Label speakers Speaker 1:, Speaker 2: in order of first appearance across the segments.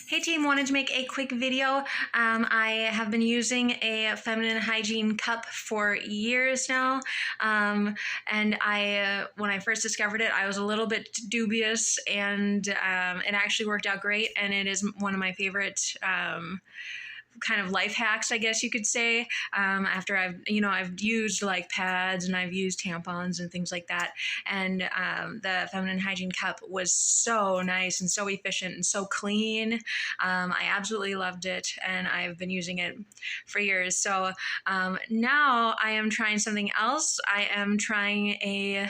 Speaker 1: Hey team, wanted to make a quick video. I have been using a feminine hygiene cup for years now, and when I first discovered it, I was a little bit dubious, and it actually worked out great, and it is one of my favorite kind of life hacks, I guess you could say. After I've used like pads and I've used tampons and things like that, and the feminine hygiene cup was so nice and so efficient and so clean. I absolutely loved it, and I've been using it for years. So now I am trying something else. I am trying a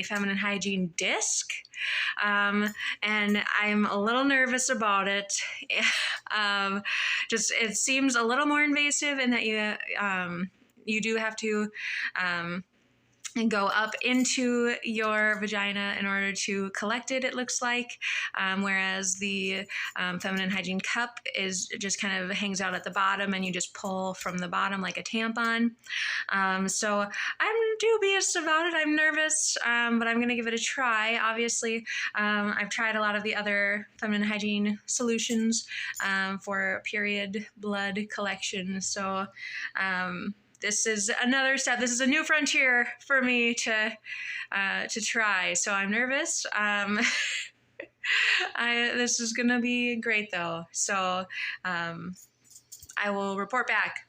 Speaker 1: feminine hygiene disc. And I'm a little nervous about it. Just it seems a little more invasive in that you do have to and go up into your vagina in order to collect it, it looks like, whereas the feminine hygiene cup is just kind of hangs out at the bottom and you just pull from the bottom like a tampon. So I'm dubious about it. I'm nervous, but I'm going to give it a try. Obviously, I've tried a lot of the other feminine hygiene solutions for period blood collection. So this is another step. This is a new frontier for me to try. So I'm nervous. This is gonna be great though. So I will report back.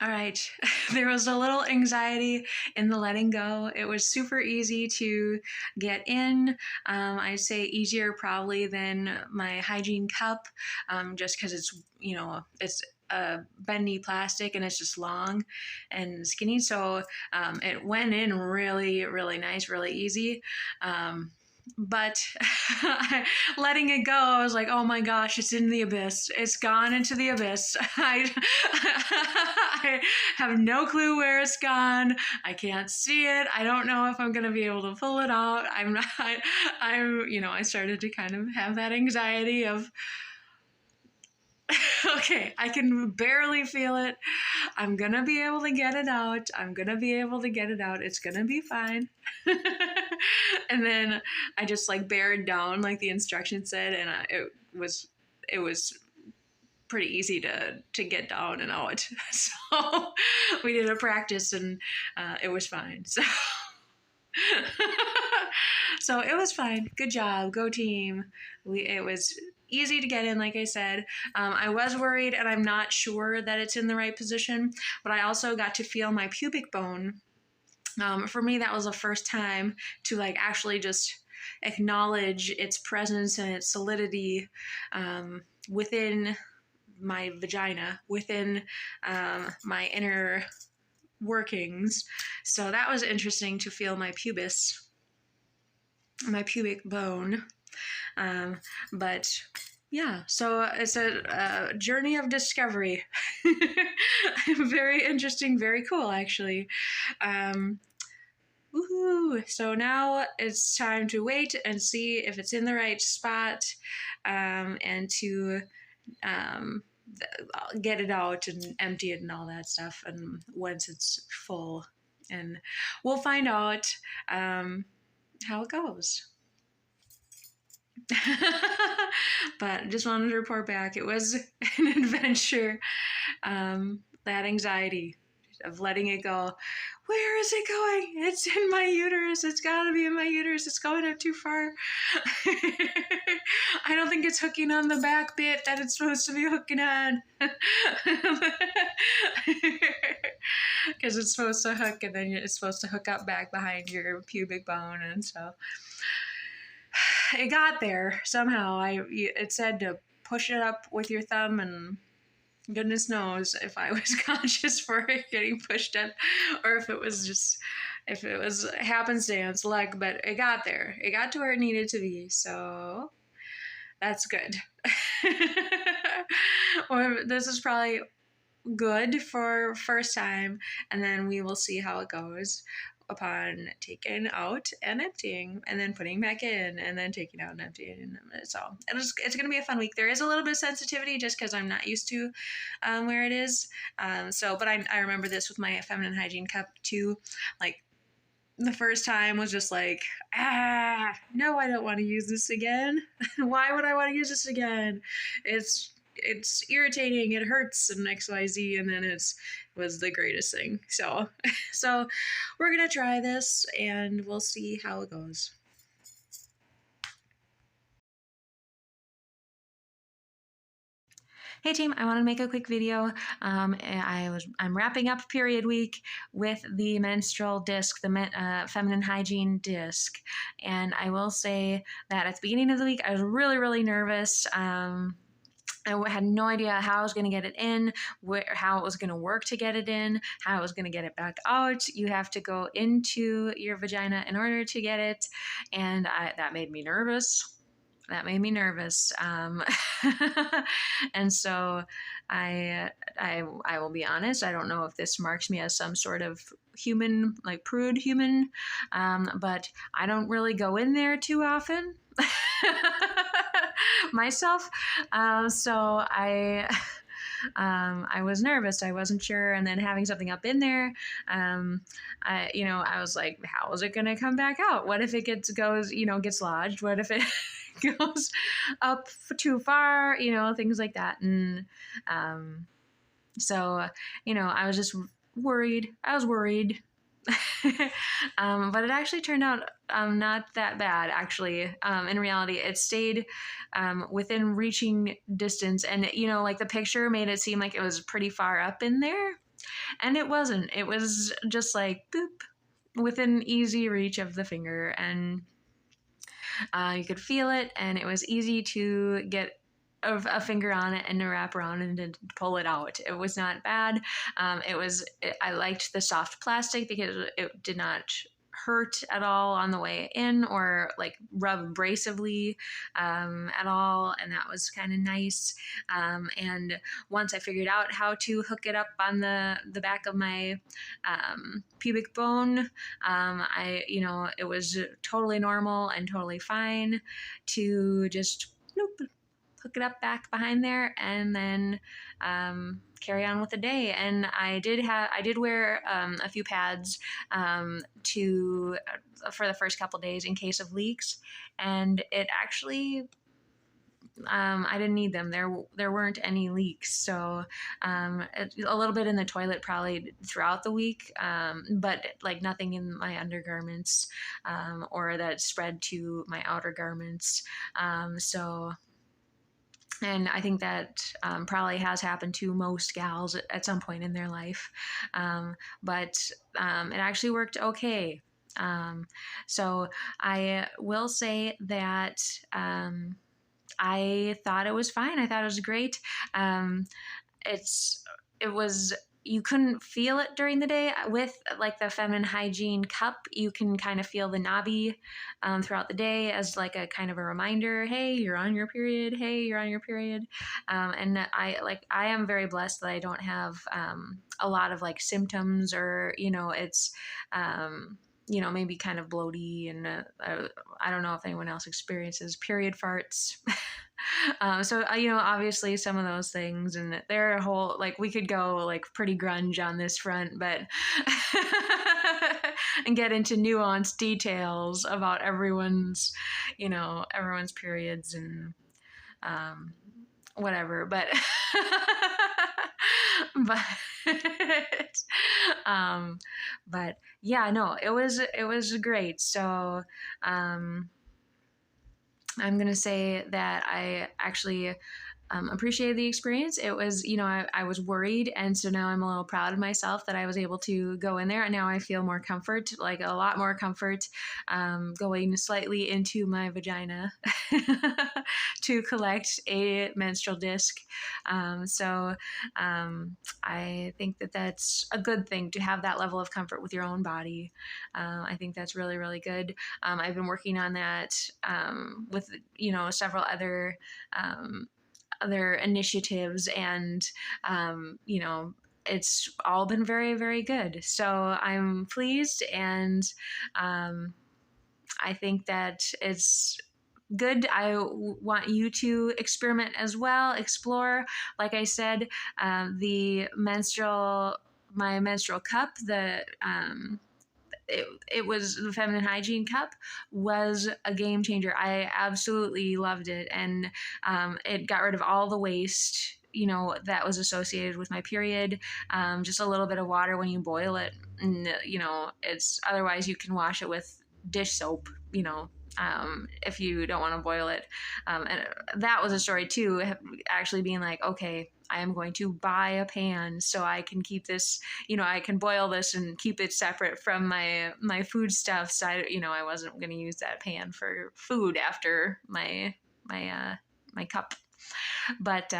Speaker 1: All right, there was a little anxiety in the letting go. It was super easy to get in. I'd say easier probably than my hygiene cup, just because it's a bendy plastic and it's just long and skinny. So it went in really, really nice, really easy. But letting it go, I was like, oh my gosh, it's in the abyss. It's gone into the abyss. I have no clue where it's gone. I can't see it. I don't know if I'm going to be able to pull it out. I started to kind of have that anxiety of, okay, I can barely feel it. I'm going to be able to get it out. It's going to be fine. And then I just like bared down like the instructions said, and it was pretty easy to get down and out. So we did a practice and it was fine. So it was fine. Good job. Go team. It was easy to get in, like I said. I was worried, and I'm not sure that it's in the right position, but I also got to feel my pubic bone. For me, that was the first time to like actually just acknowledge its presence and its solidity within my vagina, within my inner workings. So that was interesting to feel my pubis, my pubic bone. But yeah, so it's a journey of discovery. Very interesting, very cool, actually. Woohoo! So now it's time to wait and see if it's in the right spot, and to get it out and empty it and all that stuff. And once it's full, and we'll find out how it goes. But just wanted to report back. It was an adventure. That anxiety of letting it go. Where is it going? It's in my uterus. It's got to be in my uterus. It's going up too far. I don't think it's hooking on the back bit that it's supposed to be hooking on. Because it's supposed to hook, and then it's supposed to hook up back behind your pubic bone, and so it got there somehow. It said to push it up with your thumb, and goodness knows if I was conscious for it getting pushed up, or if it was happenstance luck, but it got there. It got to where it needed to be, so that's good. Well, this is probably good for first time, and then we will see how it goes upon taking out and emptying, and then putting back in, and then taking out and emptying. So it's going to be a fun week. There is a little bit of sensitivity just because I'm not used to where it is. But I remember this with my feminine hygiene cup too. Like the first time was just like, no, I don't want to use this again. Why would I want to use this again? It's irritating, it hurts, and XYZ, and then it was the greatest thing. So we're gonna try this and we'll see how it goes. Hey team, I want to make a quick video. I'm wrapping up period week with the menstrual disc, the feminine hygiene disc, and I will say that at the beginning of the week I was really nervous. I had no idea how I was going to get it in, how it was going to work to get it in, how I was going to get it back out. You have to go into your vagina in order to get it, and that made me nervous. And so I will be honest, I don't know if this marks me as some sort of human, like prude human, but I don't really go in there too often myself. So I was nervous. I wasn't sure. And then having something up in there, I was like, how is it going to come back out? What if it gets lodged? What if it goes up too far? Things like that. And so I was just worried. I was worried. But it actually turned out not that bad, actually. In reality, it stayed within reaching distance, and like the picture made it seem like it was pretty far up in there, and it wasn't. It was just like boop, within easy reach of the finger, and you could feel it, and it was easy to get a finger on it and to wrap around and to pull it out. It was not bad. I liked the soft plastic because it did not hurt at all on the way in, or like rub abrasively at all, and that was kind of nice. And once I figured out how to hook it up on the back of my pubic bone, it was totally normal and totally fine to just hook it up back behind there, and then carry on with the day. And I did wear a few pads for the first couple days in case of leaks, and it actually I didn't need them. There weren't any leaks, so a little bit in the toilet probably throughout the week, but like nothing in my undergarments or that spread to my outer garments. And I think that probably has happened to most gals at some point in their life. But it actually worked okay. So I will say that I thought it was fine. I thought it was great. You couldn't feel it during the day. With like the feminine hygiene cup, you can kind of feel the knobby throughout the day as like a kind of a reminder, hey, you're on your period. Hey, you're on your period. And I am very blessed that I don't have a lot of like symptoms, or it's maybe kind of bloaty, and I don't know if anyone else experiences period farts. So obviously some of those things, and they're a whole, like, we could go like pretty grunge on this front, but and get into nuanced details about everyone's periods and whatever, but but yeah, no, it was great. So I'm going to say that I actually appreciated the experience. It was, I was worried. And so now I'm a little proud of myself that I was able to go in there. And now I feel more comfort, like a lot more comfort, going slightly into my vagina to collect a menstrual disc. So I think that that's a good thing, to have that level of comfort with your own body. I think that's really, really good. I've been working on that with, several other initiatives, and it's all been very, very good. So I'm pleased, and I think that it's good. I want you to experiment as well, explore. Like I said, my menstrual cup, it was the feminine hygiene cup was a game changer. I absolutely loved it, and it got rid of all the waste, that was associated with my period. Just a little bit of water when you boil it, and it's otherwise you can wash it with dish soap, if you don't want to boil it. And that was a story too, actually being like, okay, I am going to buy a pan so I can keep this, I can boil this and keep it separate from my food stuff. So I wasn't going to use that pan for food after my cup. But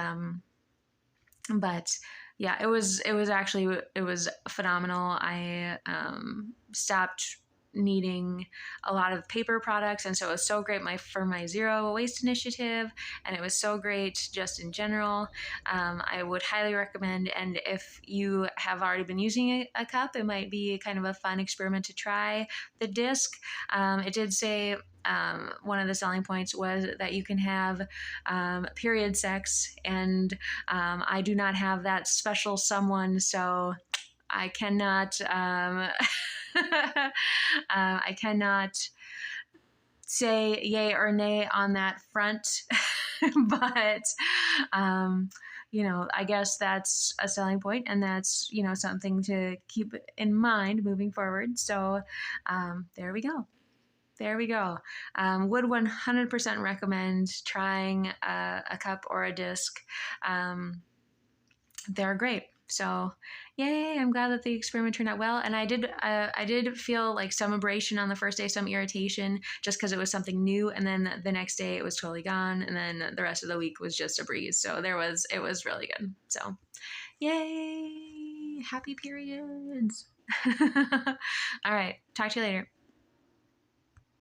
Speaker 1: yeah, it was phenomenal. I stopped needing a lot of paper products, and so it was so great for my zero waste initiative, and it was so great just in general. I would highly recommend, and if you have already been using a cup, it might be kind of a fun experiment to try the disc. It did say one of the selling points was that you can have period sex, and I do not have that special someone, so I cannot I cannot say yay or nay on that front. But I guess that's a selling point, and that's something to keep in mind moving forward. So there we go. Would 100% recommend trying a cup or a disc. They're great. So yay, I'm glad that the experiment turned out well. And I did feel like some abrasion on the first day, some irritation, just because it was something new. And then the next day it was totally gone. And then the rest of the week was just a breeze. So it was really good. So yay, happy periods. All right. Talk to you later.